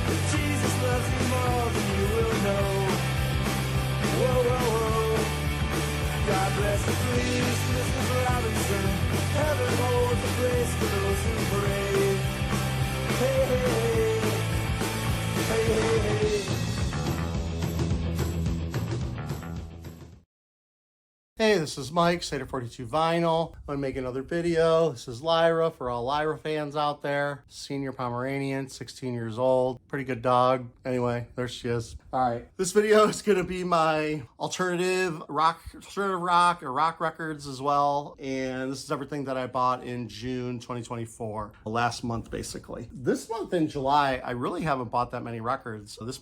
Jesus loves you more than you will know. Whoa, whoa, whoa. God bless the police, Mrs. Robinson. Heaven holds a place for those who pray. Hey, hey, hey. Hey, hey, hey. Hey, this is Mike, Seder 42 Vinyl. I'm gonna make another video. This is Lyra, for all Lyra fans out there. Senior Pomeranian, 16 years old. Pretty good dog. Anyway, there she is. All right, this video is gonna be my alternative rock or rock records as well. And this is everything that I bought in June 2024, last month basically. This month in July, I really haven't bought that many records. So this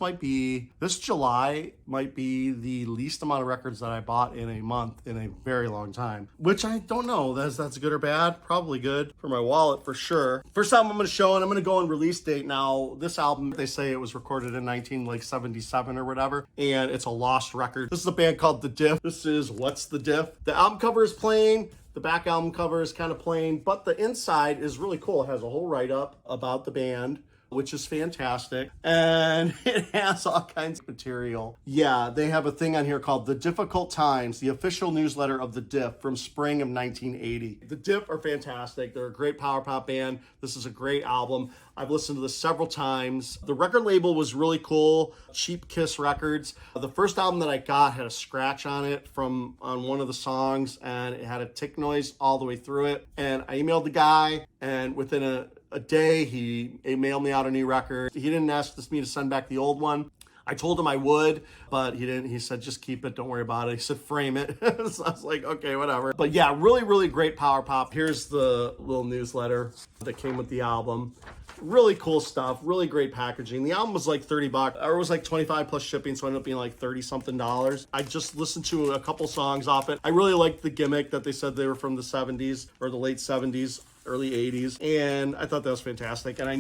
July might be the least amount of records that I bought in a month in a very long time, which I don't know that's good or bad. Probably good for my wallet for sure. First album I'm going to show, and I'm going to go on release date now. This album, they say it was recorded in 1977 or whatever, and it's a lost record. This is a band called The Diff. This is What's the Diff. The album cover is plain. The back album cover is kind of plain, but the inside is really cool. It has a whole write-up about the band, which is fantastic. And it has all kinds of material. Yeah, they have a thing on here called The Difficult Times, the official newsletter of The Diff from spring of 1980. The Diff are fantastic. They're a great power pop band. This is a great album. I've listened to this several times. The record label was really cool, Cheap Kiss Records. The first album that I got had a scratch on it on one of the songs, and it had a tick noise all the way through it. And I emailed the guy, and within a day, he mailed me out a new record. He didn't ask me to send back the old one. I told him I would, but he didn't. He said, just keep it. Don't worry about it. He said, frame it. So I was like, okay, whatever. But yeah, really, really great power pop. Here's the little newsletter that came with the album. Really cool stuff, really great packaging. The album was like $30, or it was like 25 plus shipping, so it ended up being like 30 something dollars. I just listened to a couple songs off it. I really liked the gimmick that they said they were from the 70s or the late 70s, early 80s, and I thought that was fantastic. And I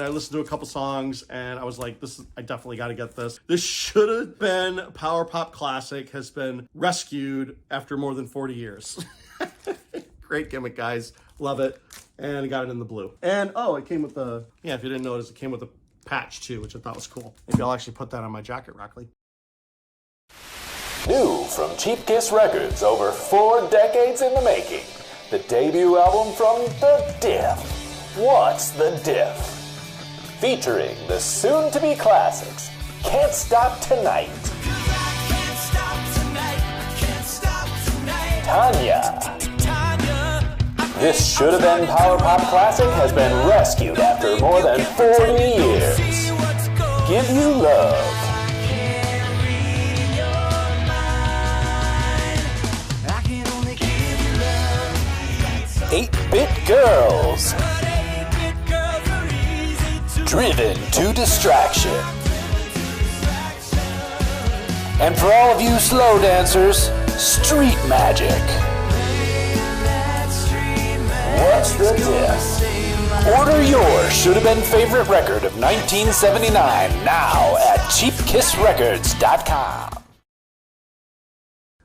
listened to a couple songs, and I was like, I definitely got to get this. This should have been a power pop classic, has been rescued after more than 40 years. Great gimmick, guys. Love it. And I got it in the blue. And it came with if you didn't notice, it came with a patch too, which I thought was cool. Maybe I'll actually put that on my jacket, Rockley. New from Cheap Kiss Records, over 4 decades in the making. The debut album from The Diff. What's The Diff? Featuring the soon-to-be classics, Can't Stop Tonight, Tanya. This should have been power pop classic has been rescued after more than 40 years. Give You Love. 8-Bit Girls. Driven to Distraction. And for all of you slow dancers, Street Magic. What's the Diff? Order your should-have-been favorite record of 1979 now at cheapkissrecords.com.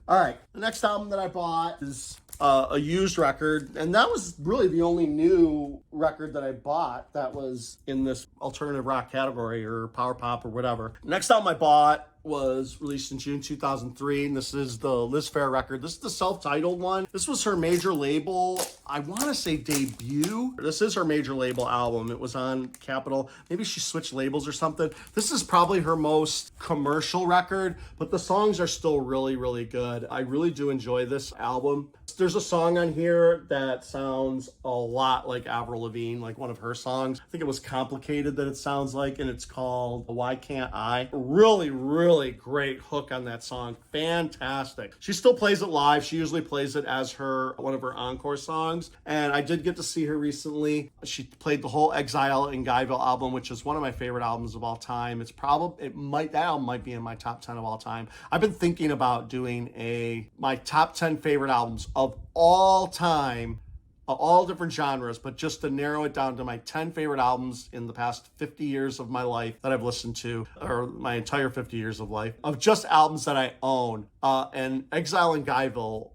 All right, the next album that I bought is a used record, and that was really the only new record that I bought that was in this alternative rock category or power pop or whatever. Next album I bought was released in June 2003, and this is the Liz Phair record. This is the self-titled one. This was her major label, I want to say debut. This is her major label album. It was on Capitol. Maybe she switched labels or something. This is probably her most commercial record, but the songs are still really, really good. I really do enjoy this album. There's a song on here that sounds a lot like Avril Lavigne, like one of her songs. I think it was Complicated that it sounds like, and it's called Why Can't I? Really, really great hook on that song. Fantastic. She still plays it live. She usually plays it as one of her encore songs. And I did get to see her recently. She played the whole Exile in Guyville album, which is one of my favorite albums of all time. That album might be in my top 10 of all time. I've been thinking about doing my top 10 favorite albums of all time, all different genres, but just to narrow it down to my 10 favorite albums in the past 50 years of my life that I've listened to, or my entire 50 years of life, of just albums that I own. And Exile in Guyville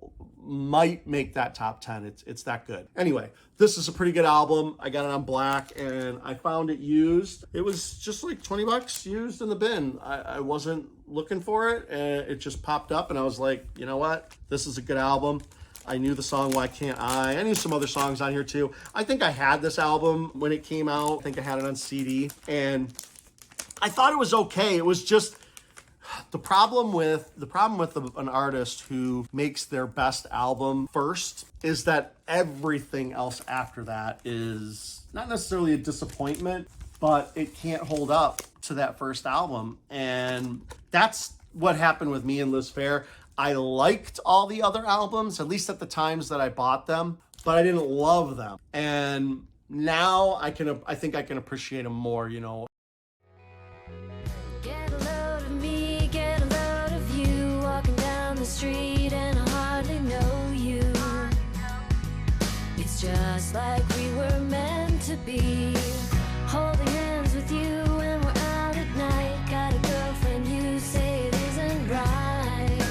might make that top 10. It's that good. Anyway, this is a pretty good album. I got it on black and I found it used. It was just like 20 bucks used in the bin. I wasn't looking for it and it just popped up and I was like, you know what? This is a good album. I knew the song Why Can't I? I knew some other songs on here too. I think I had this album when it came out. I think I had it on CD and I thought it was okay. It was just the problem with an artist who makes their best album first is that everything else after that is not necessarily a disappointment, but it can't hold up to that first album. And that's what happened with me and Liz Phair. I liked all the other albums, at least at the times that I bought them, but I didn't love them. And now I think I can appreciate them more, you know. Get a load of me, get a load of you, walking down the street and I hardly know you. It's just like we were meant to be, holding hands with you when we're out at night. Got a girlfriend, you say it isn't right,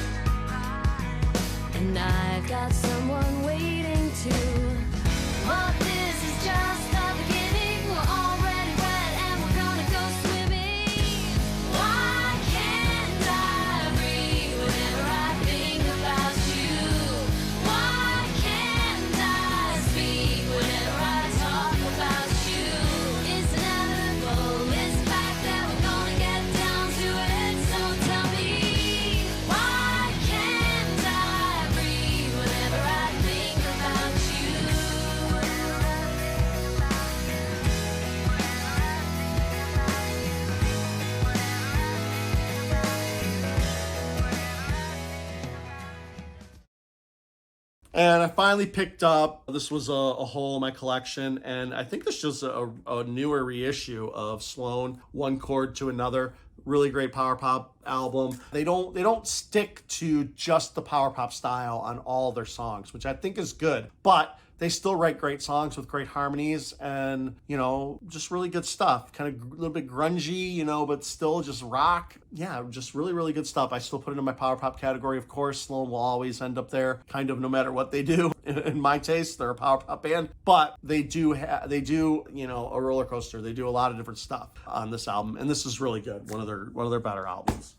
and I've got someone waiting too. But this is just the beginning. We're already wet and we're gonna go swimming. Why can't I breathe whenever I think about you? Why can't I speak whenever I talk about you? It's inevitable, it's a fact that we're gonna get down to it. So tell me, why can't I breathe whenever I think about you? And I finally picked up, this was a hole in my collection, and I think this is a newer reissue of Sloan, One Chord to Another. Really great power pop album. They don't stick to just the power pop style on all their songs, which I think is good, but they still write great songs with great harmonies and, you know, just really good stuff. Kind of a little bit grungy, you know, but still just rock. Yeah, just really, really good stuff. I still put it in my power pop category. Of course, Sloan will always end up there, kind of no matter what they do. In my taste, they're a power pop band, but they do, you know, a roller coaster. They do a lot of different stuff on this album, and this is really good. One of their better albums.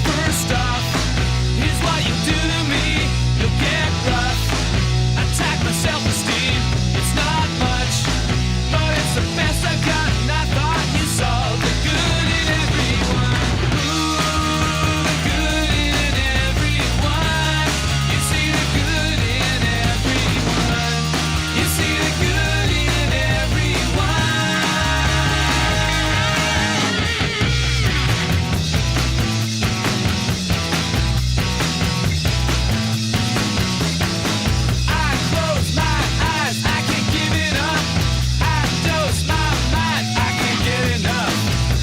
First off, here's what you do to me. You'll get rough, attack my self-esteem. It's not much, but it's the best I got. And I thought you saw the good in everyone. Ooh, the good in everyone. You see the good in everyone. You see the good in everyone. I close my eyes, I can't give it up. I dose my mind, I can't get enough.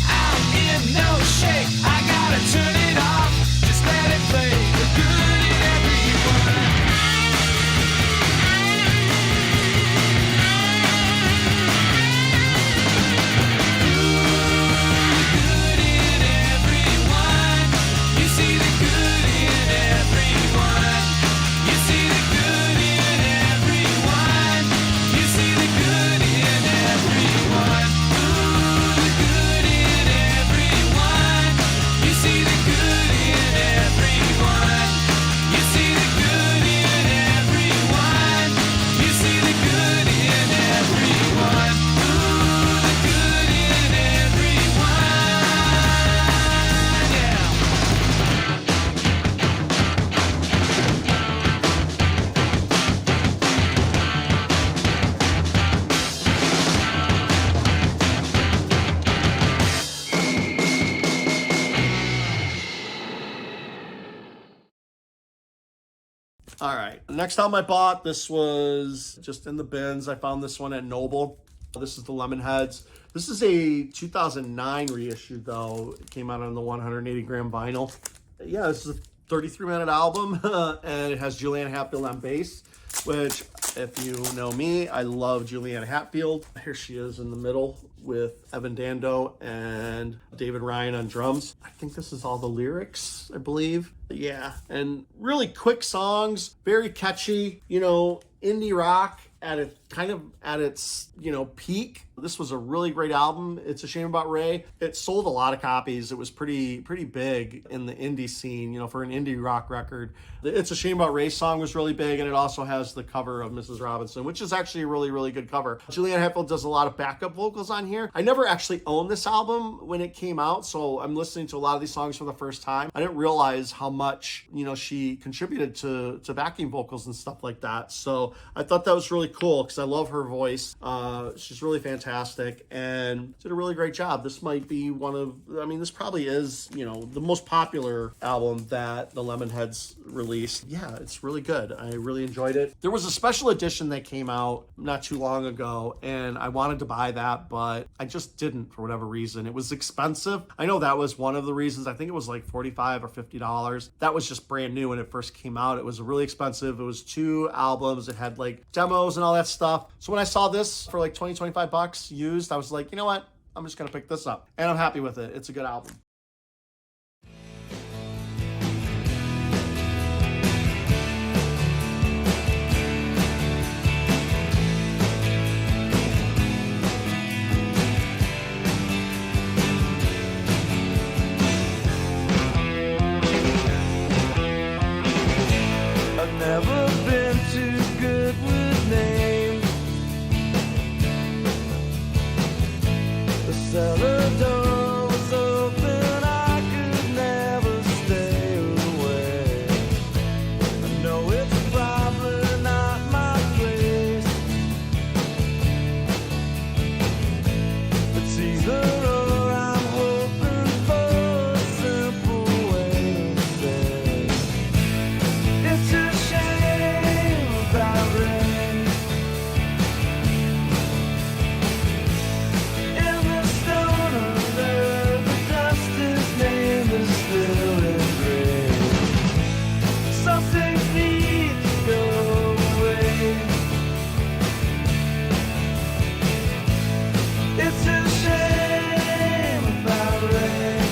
I'm in no shape, I gotta turn it off. Just let it play, the good in everyone. Good in everyone. You see the good in everyone. You see the good in everyone. You see the good in everyone. Ooh, the good in everyone. You see the good in everyone. You see the good in everyone. You see the good in everyone. Ooh, the good in everyone. Yeah. All right. Next album I bought, this was just in the bins. I found this one at Noble. This is the Lemonheads. This is a 2009 reissue, though. It came out on the 180 gram vinyl. Yeah, this is a 33-minute album, and it has Julianne Hatfield on bass, which If you know me, I love Juliana Hatfield. Here she is in the middle with Evan Dando and David Ryan on drums. I think this is all the lyrics, I believe. Yeah, and really quick songs, very catchy, you know, indie rock at its peak. This was a really great album. It's a Shame About Ray. It sold a lot of copies. It was pretty big in the indie scene, you know, for an indie rock record. It's a Shame About Ray song was really big, and it also has the cover of Mrs. Robinson, which is actually a really good cover. Juliana Hatfield does a lot of backup vocals on here. I never actually owned this album when it came out, so I'm listening to a lot of these songs for the first time. I didn't realize how much, you know, she contributed to backing vocals and stuff like that. So I thought that was really cool because I love her voice. She's really fantastic and did a really great job. This might be this probably is, you know, the most popular album that the Lemonheads released. Yeah, it's really good. I really enjoyed it. There was a special edition that came out not too long ago, and I wanted to buy that, but I just didn't for whatever reason. It was expensive. I know that was one of the reasons. I think it was like $45 or $50. That was just brand new when it first came out. It was really expensive. It was 2 albums. It had like demos and all that stuff. So when I saw this for like $20-25 used, I was like, you know what? I'm just going to pick this up. And I'm happy with it. It's a good album. I've never been too good with names. The cellar door was open, I could never stay away. I know it's probably not my place, but Caesar or I'm hoping for a simple way to say it's a shame about rain. In the stone under the dust, his name is still engraved. Some things need to go away. It's a shame about rain.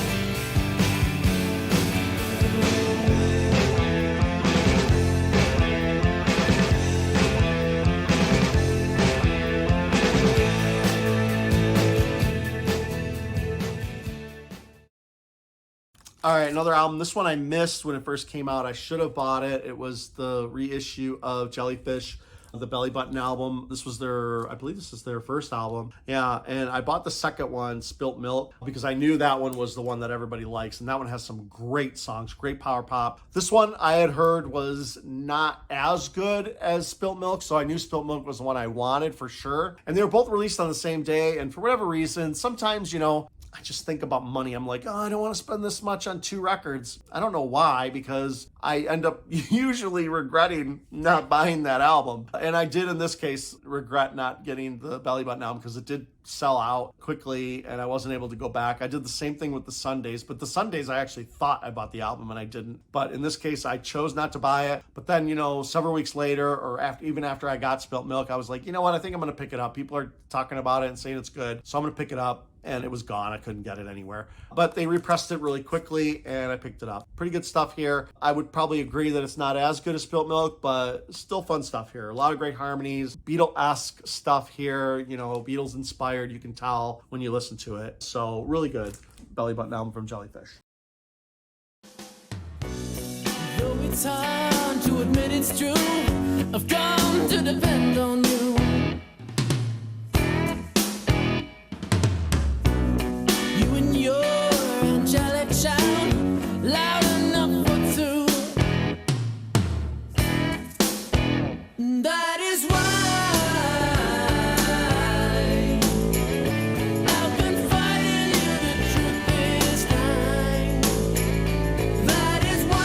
All right, another album. This one I missed when it first came out. I should have bought it. It was the reissue of Jellyfish, the Belly Button album. I believe this is their first album. Yeah, and I bought the second one, Spilt Milk, because I knew that one was the one that everybody likes. And that one has some great songs, great power pop. This one I had heard was not as good as Spilt Milk, so I knew Spilt Milk was the one I wanted for sure. And they were both released on the same day. And for whatever reason, sometimes, you know, I just think about money. I'm like, oh, I don't want to spend this much on 2 records. I don't know why, because I end up usually regretting not buying that album. And I did in this case regret not getting the Belly Button album because it did sell out quickly and I wasn't able to go back. I did the same thing with the Sundays, but the Sundays I actually thought I bought the album and I didn't. But in this case, I chose not to buy it. But then, you know, several weeks later or even after I got Spilt Milk, I was like, you know what? I think I'm going to pick it up. People are talking about it and saying it's good. So I'm going to pick it up. And it was gone. I couldn't get it anywhere. But they repressed it really quickly, and I picked it up. Pretty good stuff here. I would probably agree that it's not as good as Spilt Milk, but still fun stuff here. A lot of great harmonies, Beatle-esque stuff here. You know, Beatles-inspired, you can tell when you listen to it. So really good Belly Button album from Jellyfish. Though it's hard to admit it's true, I've come to depend on you. You and your angelic shout, loud enough for 2. That is why I've been fighting you the truth this time. That is why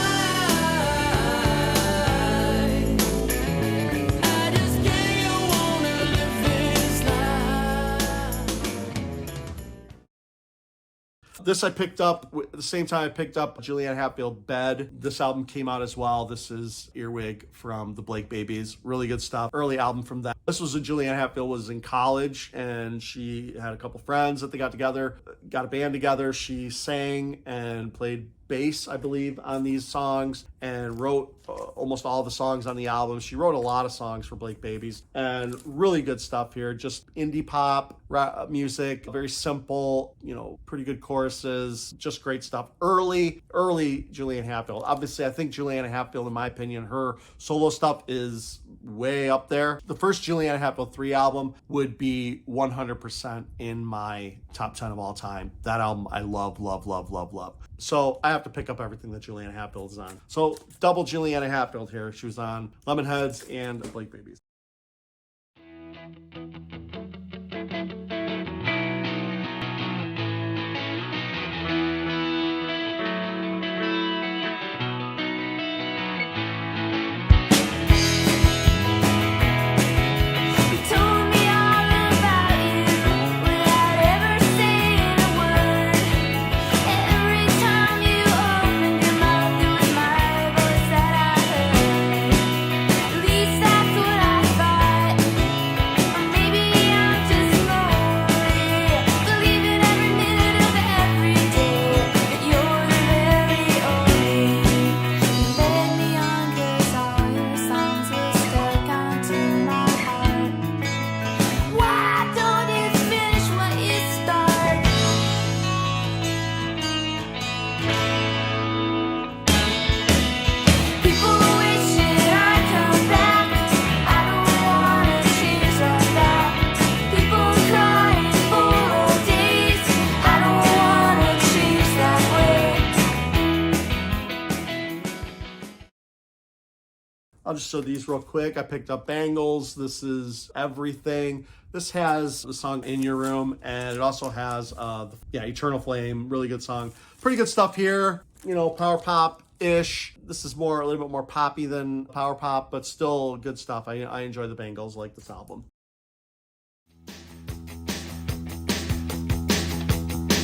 I just can't wanna live this life. This I picked up at the same time I picked up Julianne Hatfield Bed. This album came out as well. This is Earwig from the Blake Babies. Really good stuff. Early album from that. This was when Julianne Hatfield was in college, and she had a couple friends that they got together, got a band together. She sang and played bass, I believe, on these songs, and wrote almost all the songs on the album. She wrote a lot of songs for Blake Babies, and really good stuff here. Just indie pop rap music, very simple, pretty good choruses, just great stuff. Early Julianne Hatfield. Obviously, I think Julianne Hatfield, in my opinion, her solo stuff is way up there. The first Julianne Hatfield 3 album would be 100% in my top 10 of all time. That album I love. So I have to pick up everything that Julianne Hatfield is on. So double Julianne Hatfield here. She was on Lemonheads and Blake Babies. You told me all about you without ever saying a word. Every time you opened your mouth, it was my voice that I heard. At least that's what I thought. Or maybe I'm just lonely, believing every minute of every day that you're the very only. You led me on 'cause all your songs were stuck onto my heart. Why don't you finish what you start? People wishing I'd come back. I don't wanna change like that. People crying for days. I don't wanna change that way. I'll just show these real quick. I picked up Bangles. This is Everything. This has the song In Your Room, and it also has Eternal Flame. Really good song. Pretty good stuff here. Power pop-ish. This is a little bit more poppy than power pop, but still good stuff. I enjoy the Bangles, like this album.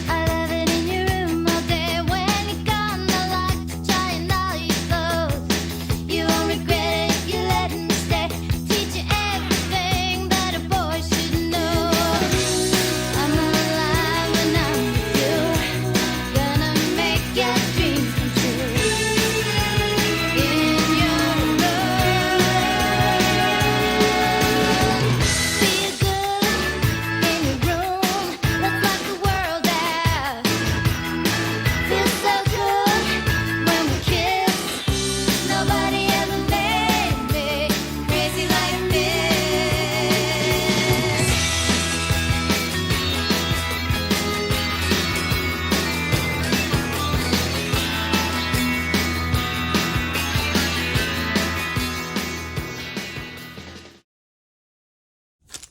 I love it in your room all day when you're gone. I like to try and all your clothes. You won't regret it if you let me stay. Teach you everything that a boy should know. I'm alive when I'm with you. Gonna make your dreams come true. In your room. Feel good in your room. Look like the world out. Feels so good when we kiss. Nobody ever made me crazy like this.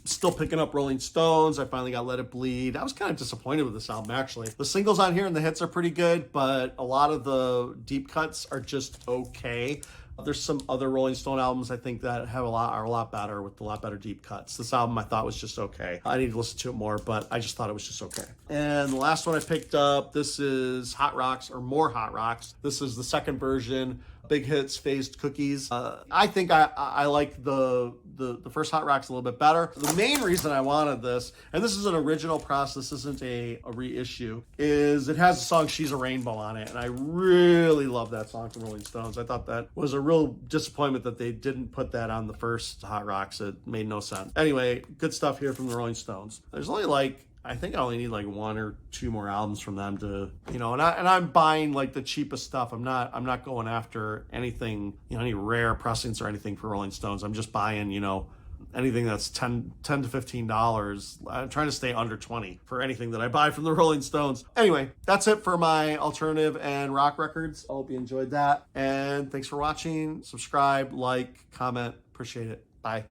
Still picking up Rolling Stones. I finally got Let It Bleed. I was kind of disappointed with this album, actually. The singles on here and the hits are pretty good, but a lot of the deep cuts are just okay. There's some other Rolling Stone albums I think that are a lot better with a lot better deep cuts. This album I thought was just okay. I need to listen to it more, but I just thought it was just okay. And the last one I picked up, this is Hot Rocks, or More Hot Rocks. This is the second version. Big Hits, Phased Cookies. I think I like the first Hot Rocks a little bit better. The main reason I wanted this, and this is an original press, this isn't a reissue, is it has the song She's a Rainbow on it, and I really love that song from Rolling Stones. I thought that was a real disappointment that they didn't put that on the first Hot Rocks. It made no sense. Anyway, good stuff here from the Rolling Stones. There's only I think I only need 1 or 2 more albums from them to, and I'm buying the cheapest stuff. I'm not going after anything, any rare pressings or anything for Rolling Stones. I'm just buying, anything that's $10 to $15. I'm trying to stay under 20 for anything that I buy from the Rolling Stones. Anyway, that's it for my alternative and rock records. I hope you enjoyed that. And thanks for watching. Subscribe, like, comment. Appreciate it. Bye.